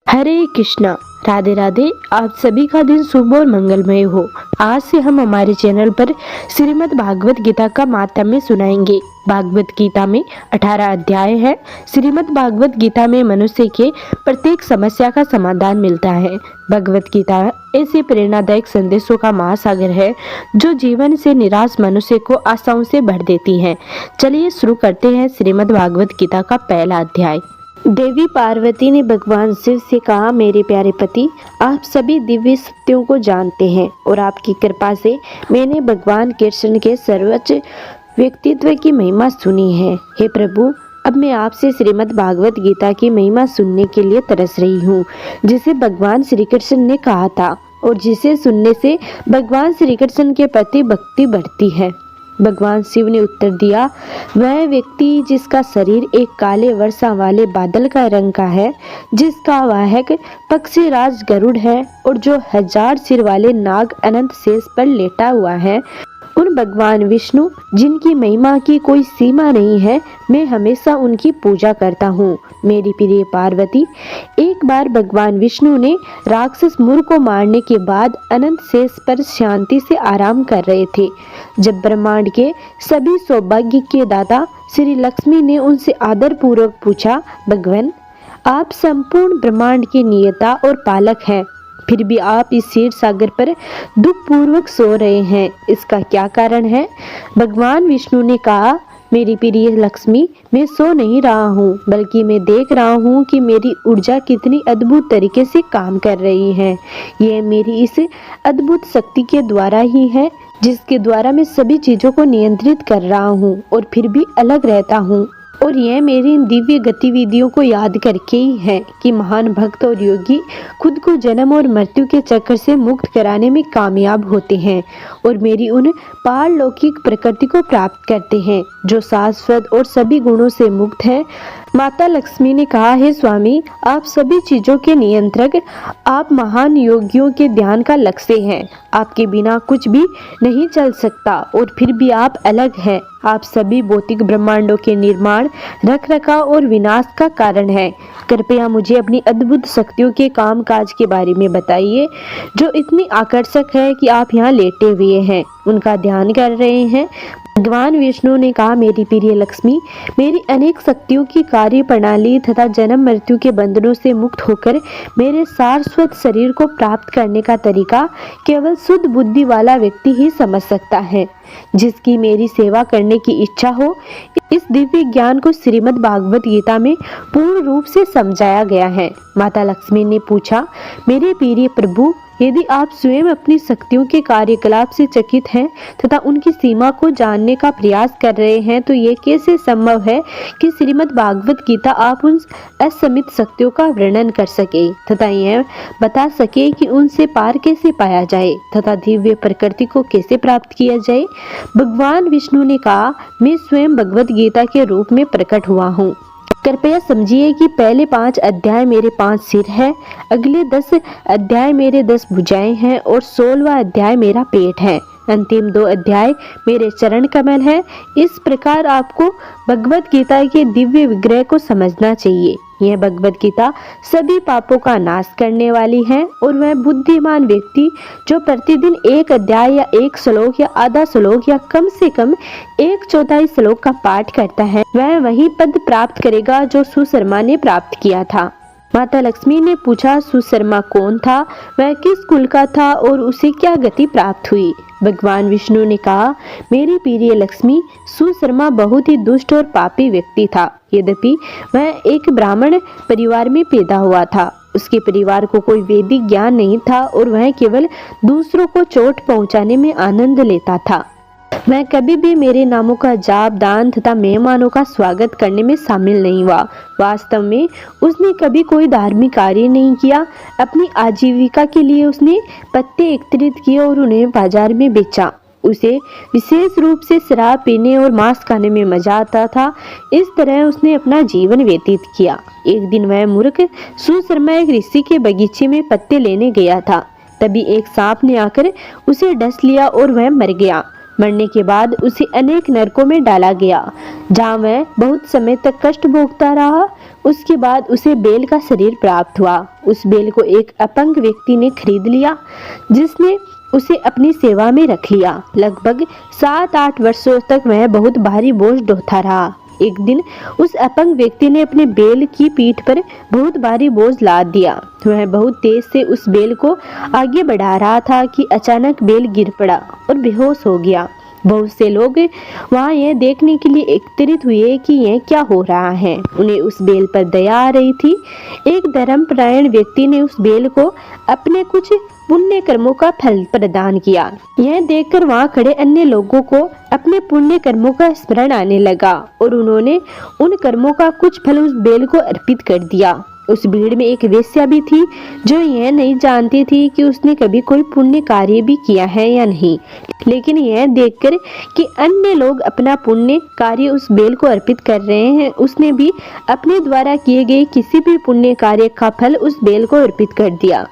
हरे कृष्णा। राधे राधे। आप सभी का दिन शुभ और मंगलमय हो। आज से हम हमारे चैनल पर श्रीमद् भागवत गीता का माहात्म्य सुनाएंगे। भागवत गीता में 18 अध्याय है। श्रीमद् भागवत गीता में मनुष्य के प्रत्येक समस्या का समाधान मिलता है। भगवत गीता ऐसे प्रेरणादायक संदेशों का महासागर है जो जीवन से निराश मनुष्य को आशाओं से भर देती है। चलिए शुरू करते हैं श्रीमद् भागवत गीता का पहला अध्याय। देवी पार्वती ने भगवान शिव से कहा, मेरे प्यारे पति, आप सभी दिव्य सत्यों को जानते हैं और आपकी कृपा से मैंने भगवान कृष्ण के सर्वोच्च व्यक्तित्व की महिमा सुनी है। हे प्रभु, अब मैं आपसे श्रीमद् भागवत गीता की महिमा सुनने के लिए तरस रही हूँ, जिसे भगवान श्री कृष्ण ने कहा था और जिसे सुनने से भगवान श्री कृष्ण के प्रति भक्ति बढ़ती है। भगवान शिव ने उत्तर दिया, वह व्यक्ति जिसका शरीर एक काले वर्षा वाले बादल का रंग का है, जिसका वाहक पक्षी राज गरुड़ है और जो 1000 सिर वाले नाग अनंत शेष पर लेटा हुआ है, उन भगवान विष्णु जिनकी महिमा की कोई सीमा नहीं है, मैं हमेशा उनकी पूजा करता हूँ। मेरी प्रिय पार्वती, एक बार भगवान विष्णु ने राक्षस मुर को मारने के बाद अनंत शेष पर शांति से आराम कर रहे थे। जब ब्रह्मांड के सभी सौभाग्य के दाता श्री लक्ष्मी ने उनसे आदर पूर्वक पूछा, भगवान, आप संपूर्ण ब्रह्मांड के नियता और पालक हैं, फिर भी आप इस क्षीर सागर पर दुख पूर्वक सो रहे हैं, इसका क्या कारण है? भगवान विष्णु ने कहा, मेरी प्रिय लक्ष्मी, मैं सो नहीं रहा हूँ, बल्कि मैं देख रहा हूँ कि मेरी ऊर्जा कितनी अद्भुत तरीके से काम कर रही है। यह मेरी इस अद्भुत शक्ति के द्वारा ही है, जिसके द्वारा मैं सभी चीजों को नियंत्रित कर रहा हूँ और फिर भी अलग रहता हूँ। और यह मेरी दिव्य गतिविधियों को याद करके ही है कि महान भक्त और योगी खुद को जन्म और मृत्यु के चक्कर से मुक्त कराने में कामयाब होते हैं और मेरी उन पारलौकिक प्रकृति को प्राप्त करते हैं जो शाश्वत और सभी गुणों से मुक्त है। माता लक्ष्मी ने कहा, हे स्वामी, आप सभी चीजों के नियंत्रक, आप महान योगियों के ध्यान का लक्ष्य हैं। आपके बिना कुछ भी नहीं चल सकता और फिर भी आप अलग हैं। आप सभी भौतिक ब्रह्मांडों के निर्माण, रखरखाव और विनाश का कारण है। कृपया मुझे अपनी अद्भुत शक्तियों के काम काज के बारे में बताइए, जो इतनी आकर्षक है कि आप यहाँ लेटे हुए हैं, उनका ध्यान कर रहे हैं। भगवान विष्णु ने कहा, मेरी प्रिय लक्ष्मी, मेरी अनेक शक्तियों की कार्य प्रणाली तथा जन्म मृत्यु के बंधनों से मुक्त होकर मेरे शाश्वत शरीर को प्राप्त करने का तरीका केवल शुद्ध बुद्धि वाला व्यक्ति ही समझ सकता है। जिसकी मेरी सेवा करने की इच्छा हो, इस दिव्य ज्ञान को श्रीमद् भागवत गीता में पूर्ण रूप से समझाया गया है। माता लक्ष्मी ने पूछा, मेरे प्रिय प्रभु, यदि आप स्वयं अपनी शक्तियों के कार्यकलाप से चकित हैं तथा उनकी सीमा को जानने का प्रयास कर रहे हैं, तो ये कैसे संभव है कि श्रीमद् भागवत गीता आप उन असीमित शक्तियों का वर्णन कर सके तथा यह बता सके कि उनसे पार कैसे पाया जाए तथा दिव्य प्रकृति को कैसे प्राप्त किया जाए? भगवान विष्णु ने कहा, मैं स्वयं भगवत गीता के रूप में प्रकट हुआ हूँ। कृपया समझिए कि पहले 5 अध्याय मेरे 5 सिर है, अगले 10 अध्याय मेरे 10 भुजाएं हैं और 16वां अध्याय मेरा पेट है। अंतिम 2 अध्याय मेरे चरण कमल है। इस प्रकार आपको भगवत गीता के दिव्य विग्रह को समझना चाहिए। यह भगवत गीता सभी पापों का नाश करने वाली है और वह बुद्धिमान व्यक्ति जो प्रतिदिन 1 अध्याय या 1 श्लोक या आधा श्लोक या कम से कम 1/4 श्लोक का पाठ करता है, वह वही पद प्राप्त करेगा जो सुशर्मा ने प्राप्त किया था। माता लक्ष्मी ने पूछा, सुशर्मा कौन था, वह किस कुल का था और उसे क्या गति प्राप्त हुई? भगवान विष्णु ने कहा, मेरी प्रिय लक्ष्मी, सुशर्मा बहुत ही दुष्ट और पापी व्यक्ति था। यद्यपि वह एक ब्राह्मण परिवार में पैदा हुआ था, उसके परिवार को कोई वैदिक ज्ञान नहीं था और वह केवल दूसरों को चोट पहुंचाने में आनंद लेता था। मैं कभी भी मेरे नामों का जाप, दान तथा मेहमानों का स्वागत करने में शामिल नहीं हुआ। वास्तव में उसने कभी कोई धार्मिक कार्य नहीं किया। अपनी आजीविका के लिए उसने पत्ते एकत्रित किए और उन्हें बाजार में बेचा। उसे विशेष रूप से शराब पीने और मांस खाने में मजा आता था। इस तरह उसने अपना जीवन व्यतीत किया। एक दिन वह मूर्ख सुशर्मा एक ऋषि के बगीचे में पत्ते लेने गया था। तभी एक सांप ने आकर उसे डस लिया और वह मर गया। मरने के बाद उसे अनेक नरकों में डाला गया, जहाँ वह बहुत समय तक कष्ट भोगता रहा। उसके बाद उसे बेल का शरीर प्राप्त हुआ। उस बेल को एक अपंग व्यक्ति ने खरीद लिया, जिसने उसे अपनी सेवा में रख लिया। लगभग 7-8 वर्षों तक वह बहुत भारी बोझ ढोता रहा। एक दिन उस अपंग व्यक्ति ने अपने बेल की पीठ पर बहुत भारी बोझ लाद दिया। वह बहुत तेज से उस बेल को आगे बढ़ा रहा था कि अचानक बेल गिर पड़ा और बेहोश हो गया। बहुत से लोग वहां यह देखने के लिए एकत्रित हुए कि यह क्या हो रहा है। उन्हें उस बेल पर दया आ रही थी। एक धर्मपरायण व्यक्ति ने उस बेल को अपने कुछ पुण्य कर्मों का फल प्रदान किया। यह देखकर वहां खड़े अन्य लोगों को अपने पुण्य कर्मों का स्मरण आने लगा और उन्होंने उन कर्मों का कुछ फल उस बेल को अर्पित कर दिया। उस भीड़ में एक वेश्या भी थी, जो यह नहीं जानती थी कि उसने कभी कोई पुण्य कार्य भी किया है या नहीं, लेकिन यह देखकर कि अन्य लोग अपना पुण्य कार्य उस बेल को अर्पित कर रहे हैं, उसने भी अपने द्वारा किए गए किसी भी पुण्य कार्य का फल उस बेल को अर्पित कर दिया।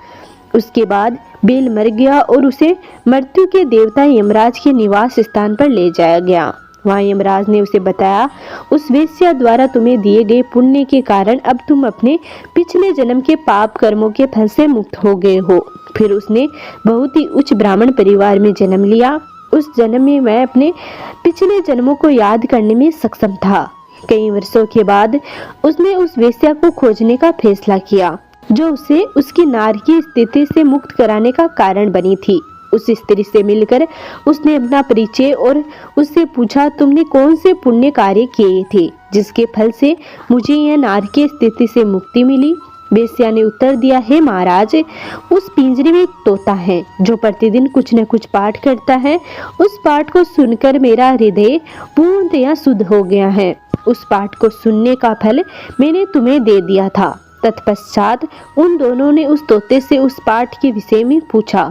उसके बाद बेल मर गया और उसे मृत्यु के देवता यमराज के निवास स्थान पर ले जाया गया। वहाँ यमराज ने उसे बताया, उस वेश्या द्वारा तुम्हें दिए गए पुण्य के कारण अब तुम अपने पिछले जन्म के पाप कर्मों के फल से मुक्त हो गए हो। फिर उसने बहुत ही उच्च ब्राह्मण परिवार में जन्म लिया। उस जन्म में वह अपने पिछले जन्मों को याद करने में सक्षम था। कई वर्षों के बाद उसने उस वेश्या को खोजने का फैसला किया, जो उसे उसकी नारकीय स्थिति से मुक्त कराने का कारण बनी थी। उस स्त्री से मिलकर उसने अपना परिचय और उससे पूछा, तुमने कौन से पुण्य कार्य किए थे जिसके फल से मुझे यह नारकीय स्थिति से मुक्ति मिली। वेश्या ने उत्तर दिया, हे महाराज, उस पिंजरे में एक तोता है जो प्रतिदिन कुछ न कुछ पाठ करता है। उस पाठ को सुनकर मेरा हृदय पूर्णतया शुद्ध हो गया है। उस पाठ को सुनने का फल मैंने तुम्हें दे दिया था। तत्पश्चात उन दोनों ने उस तोते से उस पाठ के विषय में पूछा।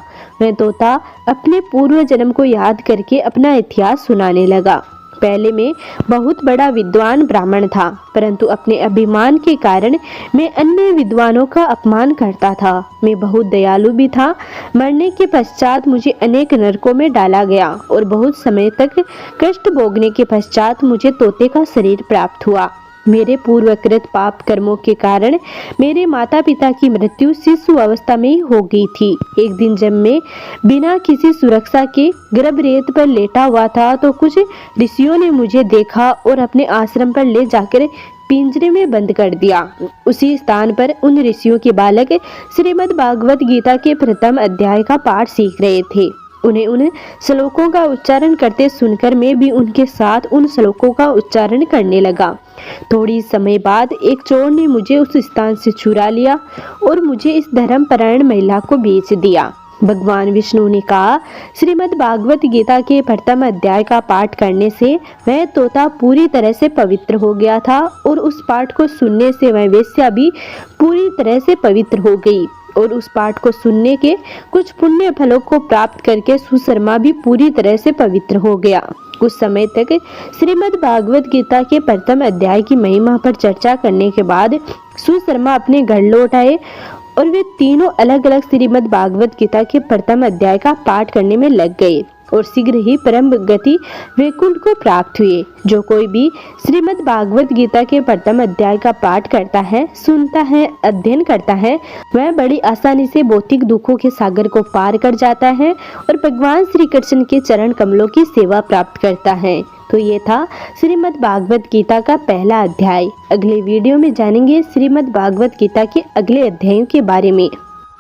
वह तोता अपने पूर्व जन्म को याद करके अपना इतिहास सुनाने लगा। पहले मैं बहुत बड़ा विद्वान ब्राह्मण था, परंतु अपने अभिमान के कारण मैं अन्य विद्वानों का अपमान करता था। मैं बहुत दयालु भी था। मरने के पश्चात मुझे अनेक नरकों में डाला गया और बहुत समय तक कष्ट भोगने के पश्चात मुझे तोते का शरीर प्राप्त हुआ। मेरे पूर्वकृत पाप कर्मों के कारण मेरे माता पिता की मृत्यु शिशु अवस्था में ही हो गई थी। एक दिन जब मैं बिना किसी सुरक्षा के गर्भ रेत पर लेटा हुआ था, तो कुछ ऋषियों ने मुझे देखा और अपने आश्रम पर ले जाकर पिंजरे में बंद कर दिया। उसी स्थान पर उन ऋषियों के बालक श्रीमद् भागवत गीता के प्रथम अध्याय का पाठ सीख रहे थे। उन्हें उन श्लोकों का उच्चारण करते सुनकर मैं भी उनके साथ उन श्लोकों का उच्चारण करने लगा। थोड़ी समय बाद एक चोर ने मुझे उस स्थान से चुरा लिया और मुझे इस धर्मपरायण महिला को बेच दिया। भगवान विष्णु ने कहा, श्रीमद् भागवत गीता के प्रथम अध्याय का पाठ करने से वह तोता पूरी तरह से पवित्र हो गया था और उस पाठ को सुनने से वह वेश्या भी पूरी तरह से पवित्र हो गई और उस पाठ को सुनने के कुछ पुण्य फलों को प्राप्त करके सुशर्मा भी पूरी तरह से पवित्र हो गया। कुछ समय तक श्रीमद् भागवत गीता के प्रथम अध्याय की महिमा पर चर्चा करने के बाद सुशर्मा अपने घर लौट आए और वे तीनों अलग अलग श्रीमद् भागवत गीता के प्रथम अध्याय का पाठ करने में लग गए और शीघ्र ही परम गति वैकुंठ को प्राप्त हुए। जो कोई भी श्रीमद् भागवत गीता के प्रथम अध्याय का पाठ करता है, सुनता है, अध्ययन करता है, वह बड़ी आसानी से भौतिक दुखों के सागर को पार कर जाता है और भगवान श्री कृष्ण के चरण कमलों की सेवा प्राप्त करता है। तो ये था श्रीमद् भागवत गीता का पहला अध्याय। अगले वीडियो में जानेंगे श्रीमद् भागवत गीता के अगले अध्यायों के बारे में।